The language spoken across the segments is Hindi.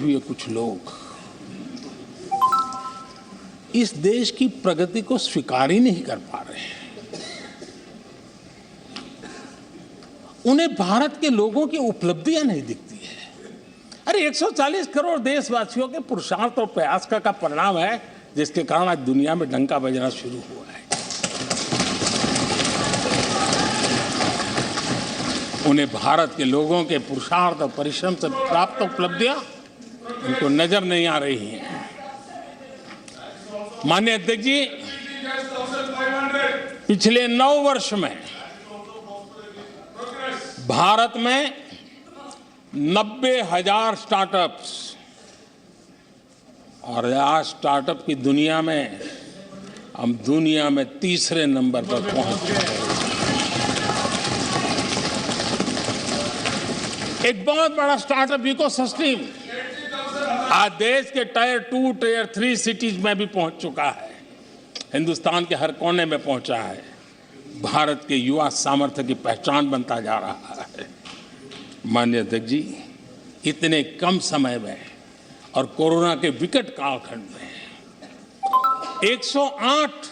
हुए कुछ लोग इस देश की प्रगति को स्वीकार ही नहीं कर पा रहे हैं। उन्हें भारत के लोगों की उपलब्धियां नहीं दिखती है। अरे 140 करोड़ देशवासियों के पुरुषार्थ और प्रयास का परिणाम है, जिसके कारण आज दुनिया में डंका बजना शुरू हुआ है। उन्हें भारत के लोगों के पुरुषार्थ और परिश्रम से प्राप्त उपलब्धियां उनको नजर नहीं आ रही हैं। माननीय अध्यक्ष जी, पिछले 9 वर्ष में भारत में 90,000 स्टार्टअप्स, और आज स्टार्टअप की दुनिया में हम दुनिया में तीसरे नंबर पर पहुंच चुके हैं। एक बहुत बड़ा स्टार्टअप इकोसिस्टम आज देश के टायर 2, टायर 3 सिटीज में भी पहुंच चुका है। हिंदुस्तान के हर कोने में पहुंचा है। भारत के युवा सामर्थ्य की पहचान बनता जा रहा है। माननीय अध्यक्ष जी, इतने कम समय में और कोरोना के विकट कालखंड में 108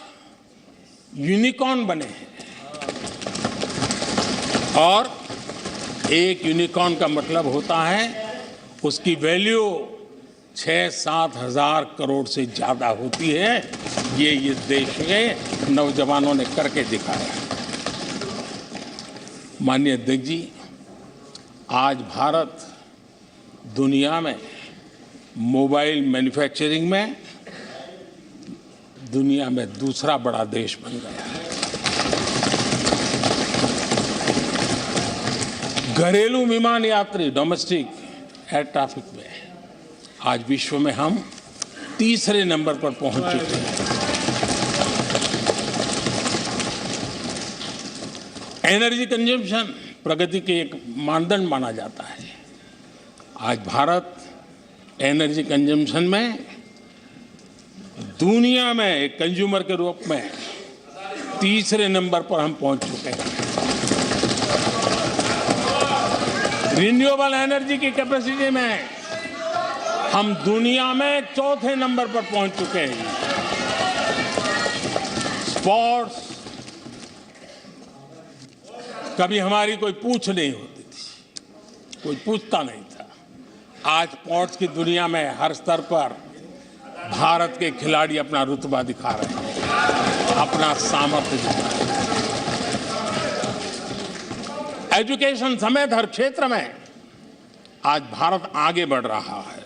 यूनिकॉर्न बने हैं, और एक यूनिकॉर्न का मतलब होता है उसकी वैल्यू 6-7 हजार करोड़ से ज्यादा होती है। ये इस देश के नौजवानों ने करके दिखाया है। माननीय अध्यक्ष जी, आज भारत दुनिया में मोबाइल मैन्युफैक्चरिंग में दुनिया में दूसरा बड़ा देश बन गया है। घरेलू विमान यात्री, डोमेस्टिक एयर ट्रैफिक में आज विश्व में हम तीसरे नंबर पर पहुंच चुके हैं। एनर्जी कंजम्पशन प्रगति के एक मानदंड माना जाता है। आज भारत एनर्जी कंजम्पशन में दुनिया में एक कंज्यूमर के रूप में तीसरे नंबर पर हम पहुंच चुके हैं। रिन्यूएबल एनर्जी की कैपेसिटी में हम दुनिया में चौथे नंबर पर पहुंच चुके हैं। स्पोर्ट्स, कभी हमारी कोई पूछ नहीं होती थी, कोई पूछता नहीं था। आज स्पोर्ट्स की दुनिया में हर स्तर पर भारत के खिलाड़ी अपना रुतबा दिखा रहे हैं, अपना सामर्थ्य दिखा रहे हैं। एजुकेशन समेत हर क्षेत्र में आज भारत आगे बढ़ रहा है।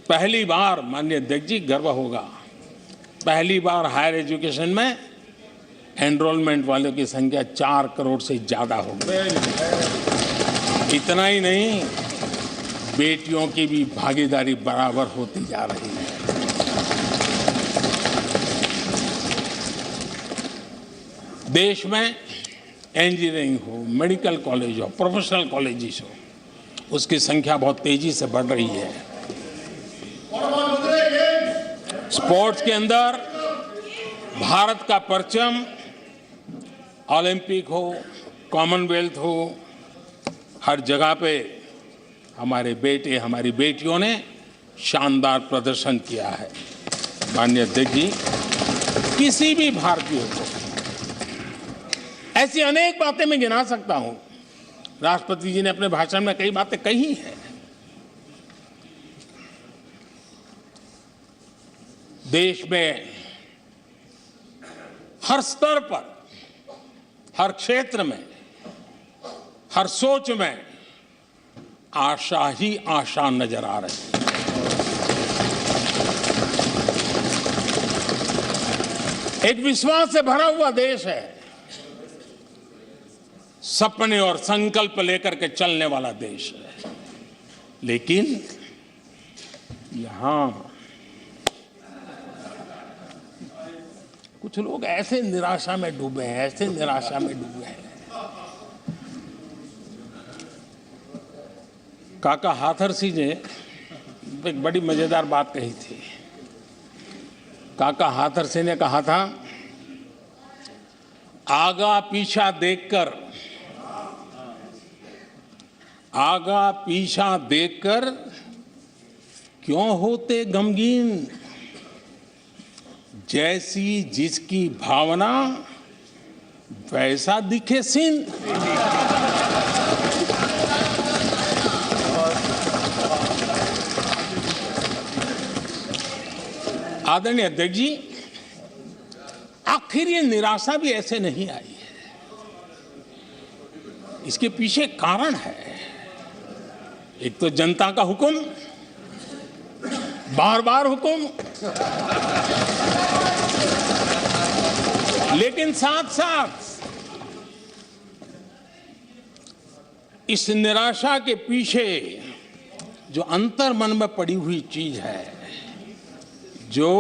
पहली बार, माननीय अध्यक्ष जी, गर्व होगा, पहली बार हायर एजुकेशन में एनरोलमेंट वालों की संख्या 4 करोड़ से ज्यादा हो गई। इतना ही नहीं, बेटियों की भी भागीदारी बराबर होती जा रही है। देश में इंजीनियरिंग हो, मेडिकल कॉलेज हो, प्रोफेशनल कॉलेजेस हो, उसकी संख्या बहुत तेजी से बढ़ रही है। स्पोर्ट्स के अंदर भारत का परचम, ओलंपिक हो, कॉमनवेल्थ हो, हर जगह पे हमारे बेटे, हमारी बेटियों ने शानदार प्रदर्शन किया है। माननीय अध्यक्ष जी, किसी भी भारतीय को ऐसी अनेक बातें मैं गिना सकता हूं। राष्ट्रपति जी ने अपने भाषण में कई बातें कही हैं। देश में हर स्तर पर, हर क्षेत्र में, हर सोच में आशा ही आशा नजर आ रही है। एक विश्वास से भरा हुआ देश है, सपने और संकल्प लेकर के चलने वाला देश है। लेकिन यहां कुछ लोग ऐसे निराशा में डूबे हैं, ऐसे निराशा में डूबे हैं। काका हाथरसी ने एक बड़ी मजेदार बात कही थी। काका हाथरसी ने कहा था, आगा पीछा देखकर क्यों होते गमगीन, जैसी जिसकी भावना वैसा दिखे सीन। आदरणीय अध्यक्ष जी, आखिर ये निराशा भी ऐसे नहीं आई है। इसके पीछे कारण है। एक तो जनता का हुक्म, बार बार हुक्म, लेकिन साथ साथ इस निराशा के पीछे जो अंतर मन में पड़ी हुई चीज है, जो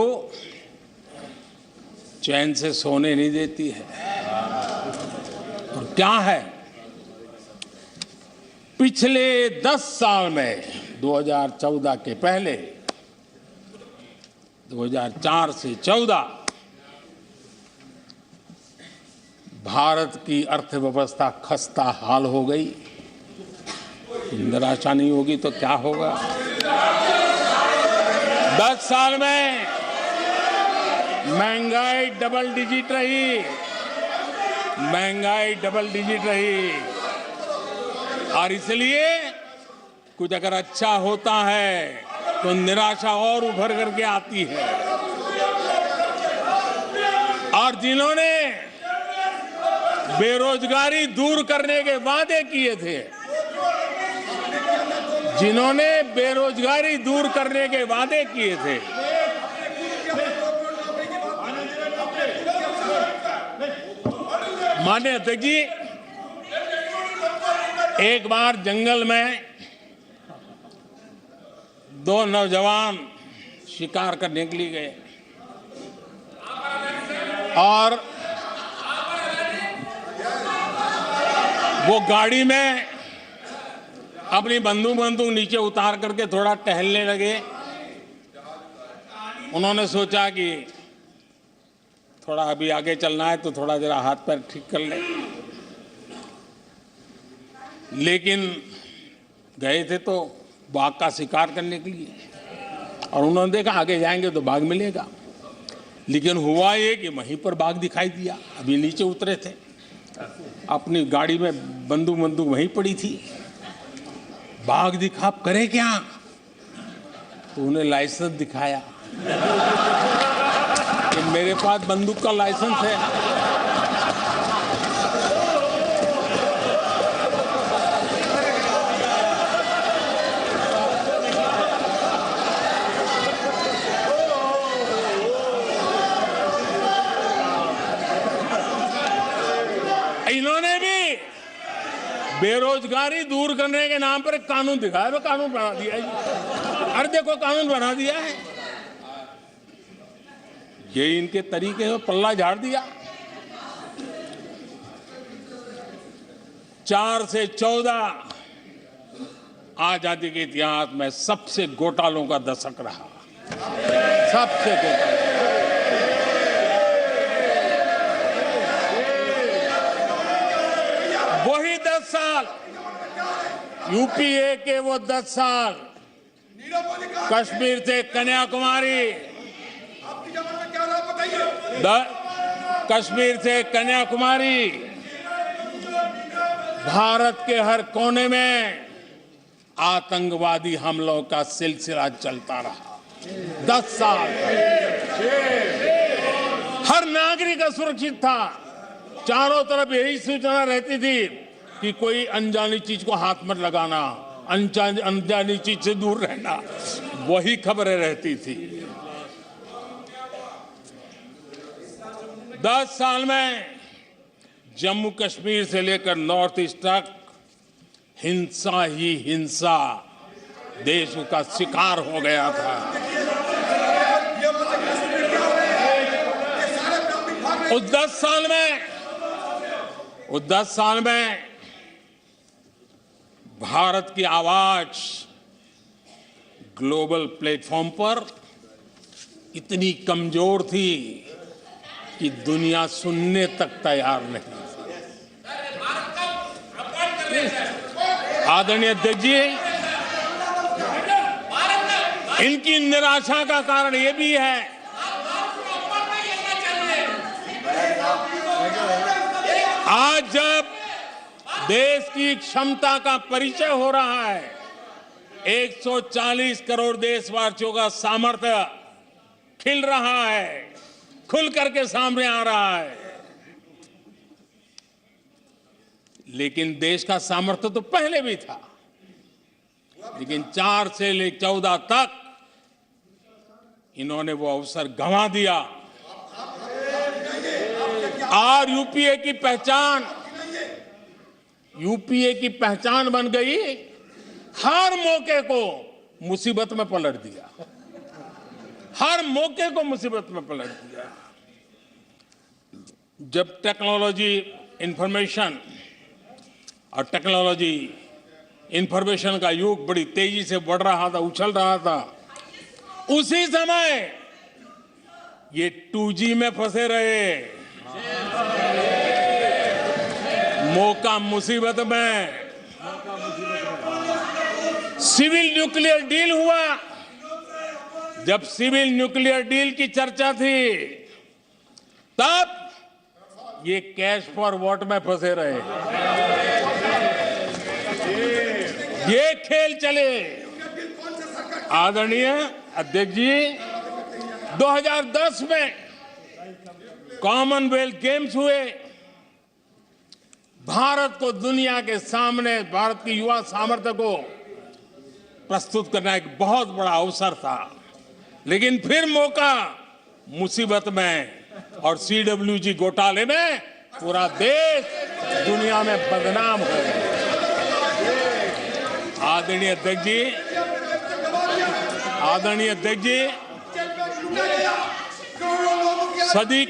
चैन से सोने नहीं देती है, और क्या है? पिछले 10 साल में 2014 के पहले 2004 से 14 भारत की अर्थव्यवस्था खस्ता हाल हो गई। निराशा नहीं होगी तो क्या होगा? 10 साल में महंगाई डबल डिजिट रही, महंगाई डबल डिजिट रही, और इसलिए कुछ अगर अच्छा होता है तो निराशा और उभर करके आती है। और जिन्होंने बेरोजगारी दूर करने के वादे किए थे, जिन्होंने बेरोजगारी दूर करने के वादे किए थे, माननीय अध्यक्ष जी, एक बार जंगल में 2 नौजवान शिकार करने के लिए गए और वो गाड़ी में अपनी बंदूक नीचे उतार करके थोड़ा टहलने लगे। उन्होंने सोचा कि थोड़ा अभी आगे चलना है तो थोड़ा जरा हाथ पैर ठीक कर ले, लेकिन गए थे तो बाघ का शिकार करने के लिए, और उन्होंने देखा आगे जाएंगे तो बाघ मिलेगा। लेकिन हुआ ये कि वहीं पर बाघ दिखाई दिया। अभी नीचे उतरे थे, अपनी गाड़ी में बंदूक वहीं पड़ी थी। बाघ दिखा, अब करे क्या? तो उन्हें लाइसेंस दिखाया कि मेरे पास बंदूक का लाइसेंस है। इन्होंने भी बेरोजगारी दूर करने के नाम पर एक कानून दिखाया, तो कानून बना दिया है। अरे देखो, कानून बना दिया है। ये इनके तरीके में पल्ला झाड़ दिया। 4 से 14 आजादी के इतिहास में सबसे घोटालों का दशक रहा, सबसे घोटाला। वही 10 साल, यूपीए के वो 10 साल, कश्मीर से कन्याकुमारी, कश्मीर से कन्याकुमारी, भारत के हर कोने में आतंकवादी हमलों का सिलसिला चलता रहा। 10 साल हर नागरिक असुरक्षित था। चारों तरफ यही सूचना रहती थी कि कोई अनजानी चीज को हाथ मत लगाना, अनजानी चीज से दूर रहना, वही खबरें रहती थी। 10 साल में जम्मू कश्मीर से लेकर नॉर्थ ईस्ट तक हिंसा ही हिंसा देश का शिकार हो गया था। उस 10 साल में भारत की आवाज ग्लोबल प्लेटफॉर्म पर इतनी कमजोर थी कि दुनिया सुनने तक तैयार नहीं थी। आदरणीय अध्यक्ष जी, इनकी निराशा का कारण ये भी है आज जब देश की क्षमता का परिचय हो रहा है, 140 करोड़ देशवासियों का सामर्थ्य खिल रहा है, खुल करके सामने आ रहा है। लेकिन देश का सामर्थ्य तो पहले भी था, लेकिन 4 से लेकर 14 तक इन्होंने वो अवसर गंवा दिया। और यूपीए की पहचान बन गई, हर मौके को मुसीबत में पलट दिया, हर मौके को मुसीबत में पलट दिया। जब टेक्नोलॉजी इंफॉर्मेशन का युग बड़ी तेजी से बढ़ रहा था, उछल रहा था, उसी समय ये 2G में फंसे रहे। मौका मुसीबत में। सिविल न्यूक्लियर डील हुआ। जब सिविल न्यूक्लियर डील की चर्चा थी, तब ये कैश फॉर वॉट में फंसे रहे। ये खेल चले। आदरणीय अध्यक्ष जी, 2010 में कॉमनवेल्थ गेम्स हुए। भारत को दुनिया के सामने, भारत की युवा सामर्थ्य को प्रस्तुत करना एक बहुत बड़ा अवसर था, लेकिन फिर मौका मुसीबत में और CWG घोटाले में पूरा देश दुनिया में बदनाम हो गया। आदरणीय अध्यक्ष जी, सदी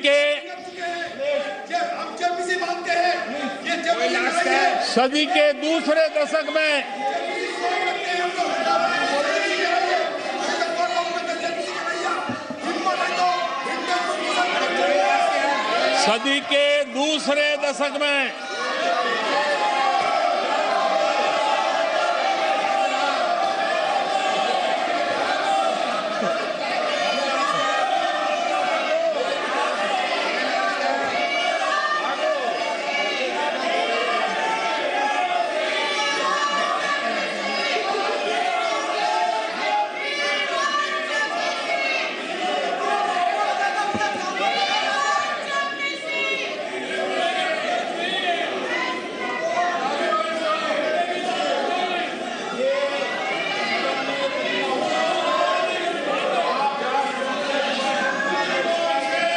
के दूसरे दशक में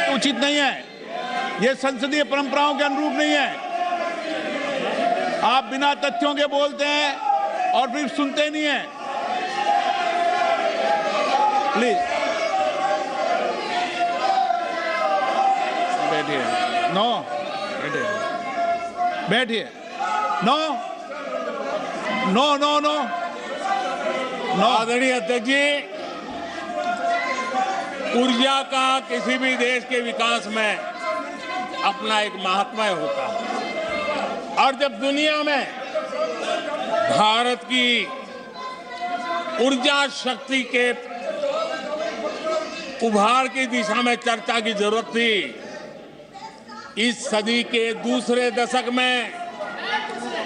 उचित नहीं है, यह संसदीय परंपराओं के अनुरूप नहीं है। आप बिना तथ्यों के बोलते हैं और फिर सुनते नहीं हैं। प्लीज बैठिए। नो, बैठिए। No no no no no. आदरणीय अध्यक्ष जी, ऊर्जा का किसी भी देश के विकास में अपना एक महात्म्य होता है, और जब दुनिया में भारत की ऊर्जा शक्ति के उभार की दिशा में चर्चा की जरूरत थी, इस सदी के दूसरे दशक में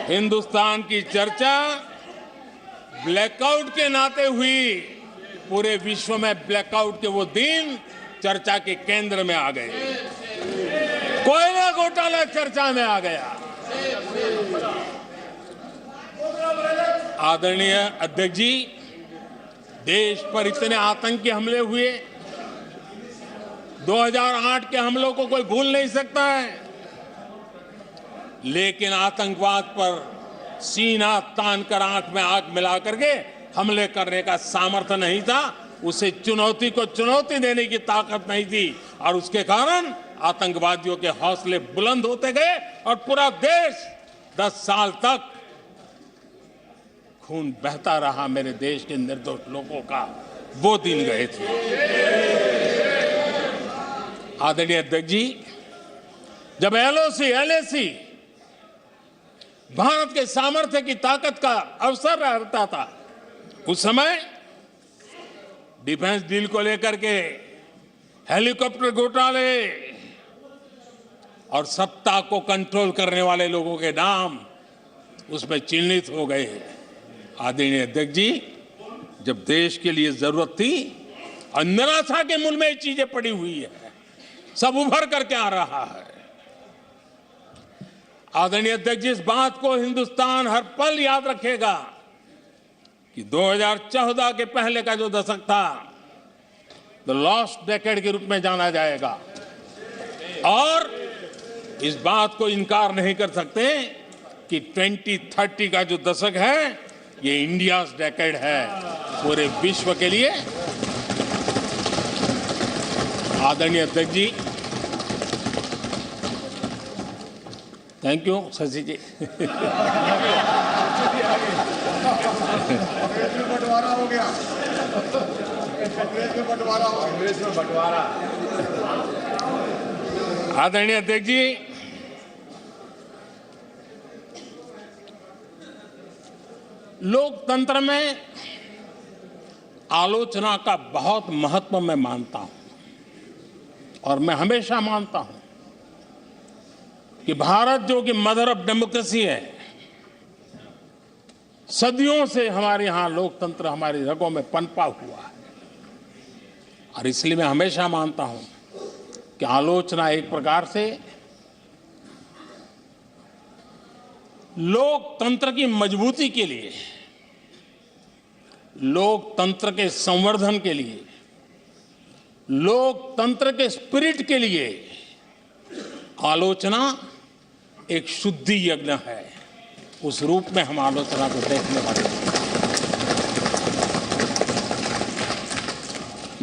हिंदुस्तान की चर्चा ब्लैकआउट के नाते हुई। पूरे विश्व में ब्लैकआउट के वो दिन चर्चा के केंद्र में आ गए। कोयला घोटाला चर्चा में आ गया। आदरणीय अध्यक्ष जी, देश पर इतने आतंकी हमले हुए, 2008 के हमलों को कोई भूल नहीं सकता है, लेकिन आतंकवाद पर सीना तान कर, आंख में आंख मिला करके हमले करने का सामर्थ्य नहीं था। उसे चुनौती को चुनौती देने की ताकत नहीं थी, और उसके कारण आतंकवादियों के हौसले बुलंद होते गए और पूरा देश 10 साल तक खून बहता रहा। मेरे देश के निर्दोष लोगों का वो दिन गए थे। आदरणीय अध्यक्ष जी, जब LOC भारत के सामर्थ्य की ताकत का अवसर रहता था, उस समय डिफेंस डील को लेकर के हेलीकॉप्टर घोटाले और सत्ता को कंट्रोल करने वाले लोगों के नाम उसमें चिन्हित हो गए। आदरणीय अध्यक्ष जी, जब देश के लिए जरूरत थी और निराशा के मूल में ये चीजें पड़ी हुई है, सब उभर करके आ रहा है। आदरणीय अध्यक्ष जी, इस बात को हिंदुस्तान हर पल याद रखेगा कि 2014 के पहले का जो दशक था, द लॉस्ट डेकेड के रूप में जाना जाएगा। और इस बात को इनकार नहीं कर सकते कि 2030 का जो दशक है, ये इंडिया डेकेड है पूरे विश्व के लिए। आदरणीय अध्यक्ष जी, थैंक यू शशि जी। बंटवारा हो गया, कांग्रेस में बंटवारा। आदरणीय अध्यक्ष जी, लोकतंत्र में आलोचना का बहुत महत्व मैं मानता हूं और मैं हमेशा मानता हूं कि भारत जो कि मदर ऑफ डेमोक्रेसी है, सदियों से हमारे यहां लोकतंत्र हमारी रगों में पनपा हुआ है। और इसलिए मैं हमेशा मानता हूं कि आलोचना एक प्रकार से लोकतंत्र की मजबूती के लिए, लोकतंत्र के संवर्धन के लिए, लोकतंत्र के स्पिरिट के लिए आलोचना एक शुद्धि यज्ञ है। उस रूप में हम आलोचना को देखने वाले हैं।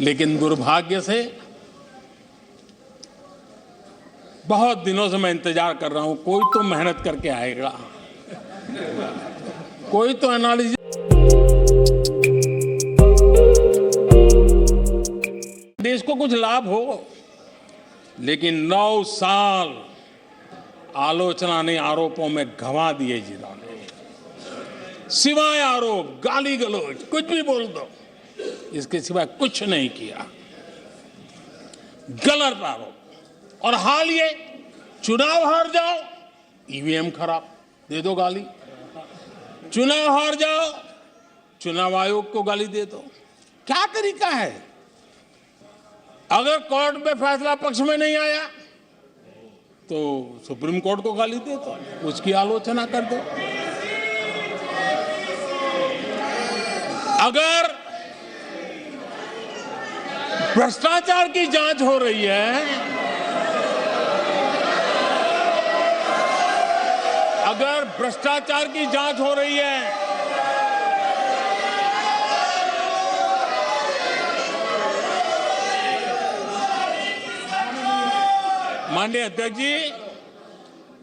लेकिन दुर्भाग्य से बहुत दिनों से मैं इंतजार कर रहा हूं, कोई तो मेहनत करके आएगा, कोई तो एनालिसिस। देश को कुछ लाभ हो, लेकिन 9 साल आलोचना ने आरोपों में गंवा दिए जिन्होंने, सिवाय आरोप, गाली गलौज, कुछ भी बोल दो, इसके सिवाय कुछ नहीं किया। गलत आरोप। और हाल ये चुनाव हार जाओ, ईवीएम खराब, दे दो गाली। चुनाव हार जाओ, चुनाव आयोग को गाली दे दो। क्या तरीका है? अगर कोर्ट में फैसला पक्ष में नहीं आया तो सुप्रीम कोर्ट को गाली दे दो, उसकी आलोचना कर दो। अगर भ्रष्टाचार की जांच हो रही है, अगर भ्रष्टाचार की जांच हो रही है, माननीय अध्यक्ष जी,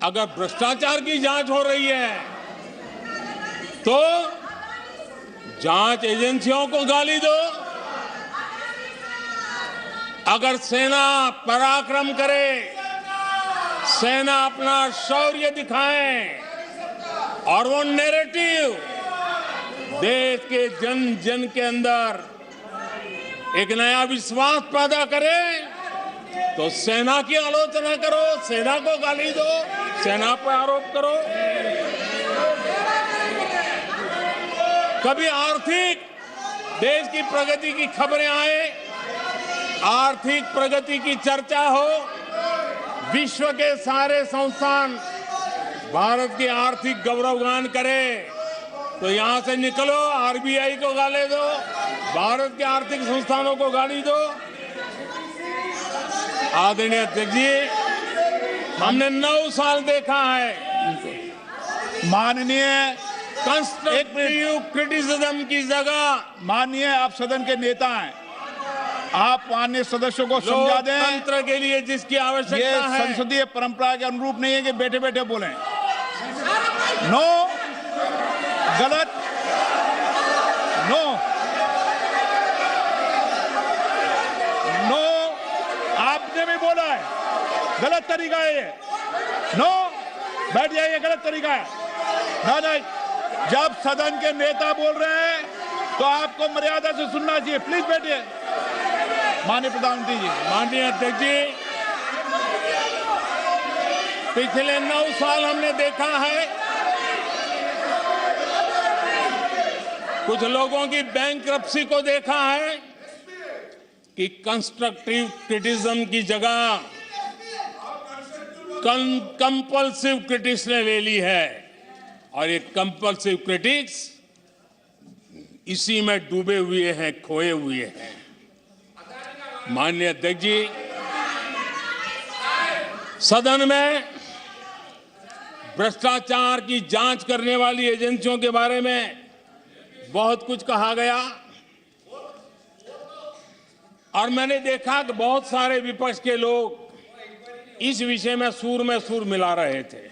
अगर भ्रष्टाचार की जांच हो रही है तो जांच एजेंसियों को गाली दो। अगर सेना पराक्रम करे, सेना अपना शौर्य दिखाए और वो नैरेटिव देश के जन जन के अंदर एक नया विश्वास पैदा करे, तो सेना की आलोचना करो, सेना को गाली दो, सेना पर आरोप करो। कभी आर्थिक देश की प्रगति की खबरें आए, आर्थिक प्रगति की चर्चा हो, विश्व के सारे संस्थान भारत की आर्थिक गौरवगान करे, तो यहां से निकलो, आरबीआई को गाली दो, भारत के आर्थिक संस्थानों को गाली दो। आदरणीय अध्यक्ष जी, हमने 9 साल देखा है माननीय कंस्ट्रक्टिव क्रिटिसिज्म की जगह, माननीय आप सदन के नेता हैं, आप माननीय सदस्यों को समझा दें। लोकतंत्र के लिए जिसकी ये आवश्यकता है, संसदीय परंपरा के अनुरूप नहीं है कि बैठे बैठे बोलें। नो, गलत, नो, नो, आपने भी बोला है, गलत तरीका है ये। नो, बैठ जाइए, गलत तरीका है। ना, जब सदन के नेता बोल रहे हैं तो आपको मर्यादा से सुनना चाहिए। प्लीज बैठिए। माननीय प्रधानमंत्री जी। माननीय अध्यक्ष जी, पिछले 9 साल हमने देखा है कुछ लोगों की बैंक्रप्सी को देखा है कि कंस्ट्रक्टिव क्रिटिसिज्म की जगह कंपल्सिव क्रिटिक्स ने ले ली है, और ये कंपल्सिव क्रिटिक्स इसी में डूबे हुए हैं, खोए हुए हैं। माननीय अध्यक्ष जी, सदन में भ्रष्टाचार की जांच करने वाली एजेंसियों के बारे में बहुत कुछ कहा गया, और मैंने देखा कि बहुत सारे विपक्ष के लोग इस विषय में सुर मिला रहे थे।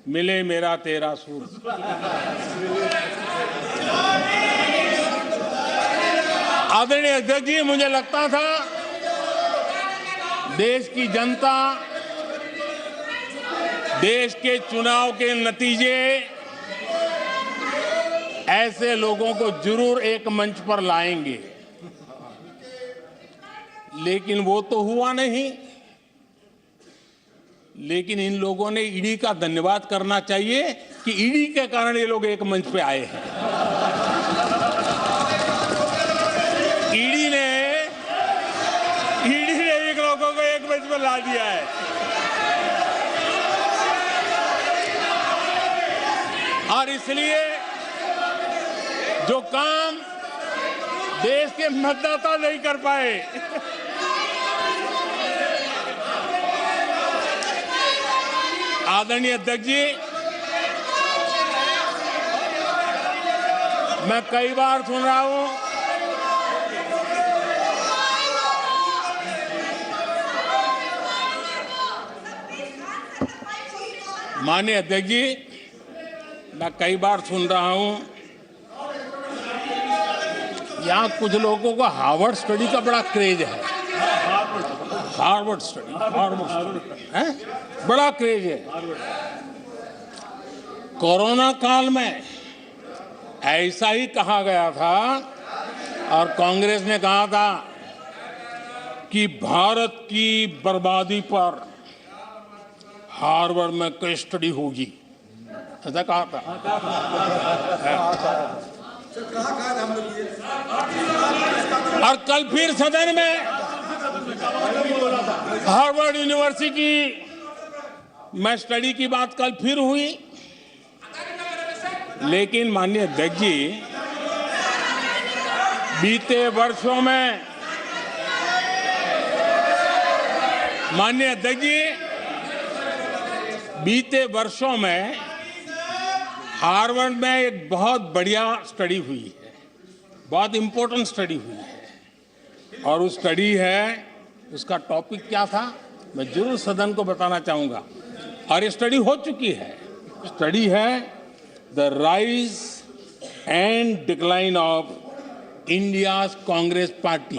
मिले मेरा तेरा सुर। आदरणीय अध्यक्ष जी, मुझे लगता था देश की जनता देश के चुनाव के नतीजे ऐसे लोगों को जरूर एक मंच पर लाएंगे, लेकिन वो तो हुआ नहीं। लेकिन इन लोगों ने ईडी का धन्यवाद करना चाहिए कि ईडी के कारण ये लोग एक मंच पे आए हैं। ईडी ने एक लोगों को एक मंच पर ला दिया है। और इसलिए जो काम देश के मतदाता नहीं कर पाए, आदरणीय अध्यक्ष जी, मैं कई बार सुन रहा हूं माननीय अध्यक्ष जी, मैं कई बार सुन रहा हूं यहां कुछ लोगों को हार्वर्ड स्टडी का बड़ा क्रेज है। हार्वर्ड स्टडी है, बड़ा क्रेज है। कोरोना काल में ऐसा ही कहा गया था, और कांग्रेस ने कहा था कि भारत की बर्बादी पर हार्वर्ड में केस स्टडी होगी, ऐसा कहा था। और कल फिर सदन में हार्वर्ड यूनिवर्सिटी में स्टडी की बात कल फिर हुई। लेकिन माननीय अध्यक्ष जी, बीते वर्षों में माननीय अध्यक्ष जी, बीते वर्षों में हार्वर्ड में एक बहुत बढ़िया स्टडी हुई है, बहुत इंपॉर्टेंट स्टडी हुई है। और उस स्टडी है, उसका टॉपिक क्या था मैं जरूर सदन को बताना चाहूंगा, और ये स्टडी हो चुकी है। स्टडी है the rise and decline of India's Congress party.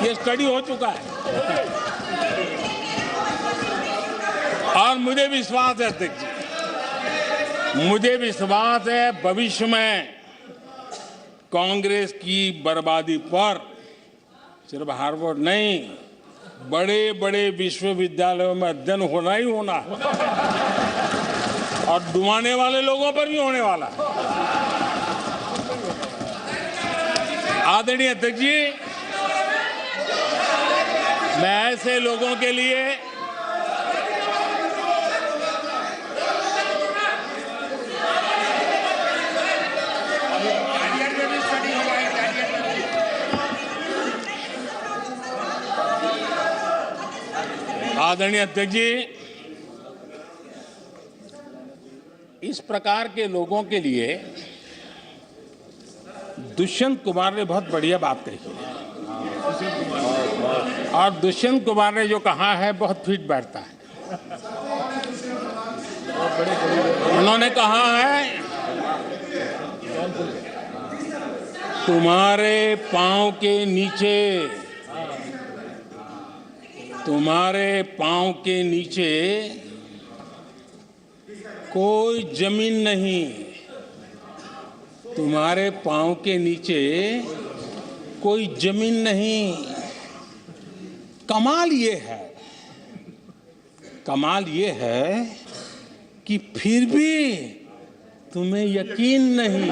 ये स्टडी हो चुका है, और मुझे विश्वास है अध्यक्ष जी, मुझे विश्वास है भविष्य में कांग्रेस की बर्बादी पर सिर्फ हार्वर्ड नहीं, बड़े बड़े विश्वविद्यालयों में अध्ययन होना ही होना है, और डुबाने वाले लोगों पर भी होने वाला है। आदरणीय अध्यक्ष जी, मैं ऐसे लोगों के लिए आदरणीय अध्यक्ष जी, इस प्रकार के लोगों के लिए दुष्यंत कुमार ने बहुत बढ़िया बात कही है, और दुष्यंत कुमार ने जो कहा है बहुत फिट बैठता है। उन्होंने कहा है, तुम्हारे पांव के नीचे, तुम्हारे पांव के नीचे कोई जमीन नहीं, तुम्हारे पांव के नीचे कोई जमीन नहीं। कमाल ये है कि फिर भी तुम्हें यकीन नहीं।